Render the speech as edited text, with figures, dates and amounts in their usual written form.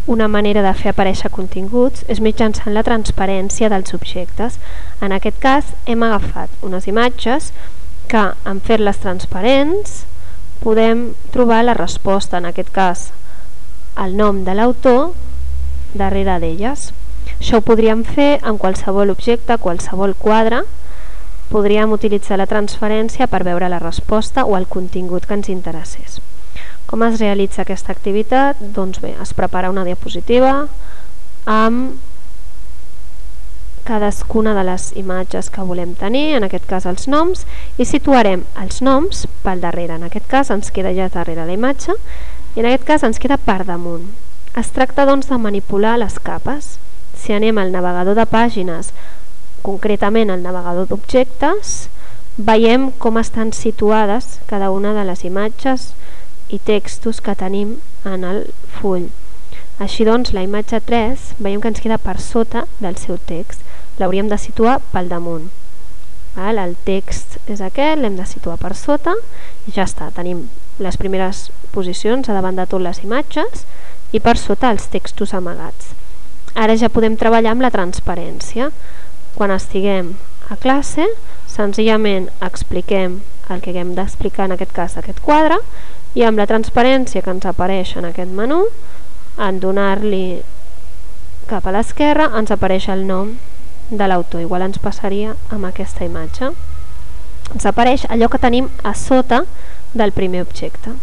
una manera de fer aparèixer continguts és mitjançant la transparència dels objectes. En aquest cas hem agafat unes imatges que, en fer-les transparents, podem trobar la resposta, en aquest cas el nom de l'autor darrere d'elles. Això ho podríem fer amb qualsevol objecte, qualsevol quadre. Podríem utilitzar la transparència per veure la resposta o el contingut que ens interessés. Com es realitza aquesta activitat? Doncs bé, es prepara una diapositiva amb cadascuna de les imatges que volem tenir, en aquest cas els noms, i situarem els noms pel darrere. En aquest cas ens queda ja darrere la imatge i en aquest cas ens queda per damunt. Es tracta doncs de manipular les capes. Si anem al navegador de pàgines, concretament al navegador d'objectes, veiem com estan situades cada una de les imatges i textos que tenim en el full. Així doncs, la imatge 3 veiem que ens queda per sota del seu text. L'hauríem de situar pel damunt. El text és aquest, l'hem de situar per sota i ja està. Tenim les primeres posicions a davant de tot les imatges i per sota els textos amagats. Ara ja podem treballar amb la transparència. Quan estiguem a classe, senzillament expliquem el que hem d'explicar, en aquest cas aquest quadre, i amb la transparència que ens apareix en aquest menú, en donar-li cap a l'esquerra ens apareix el nom de l'autor. Igual ens passaria amb aquesta imatge. Ens apareix allò que tenim a sota del primer objecte.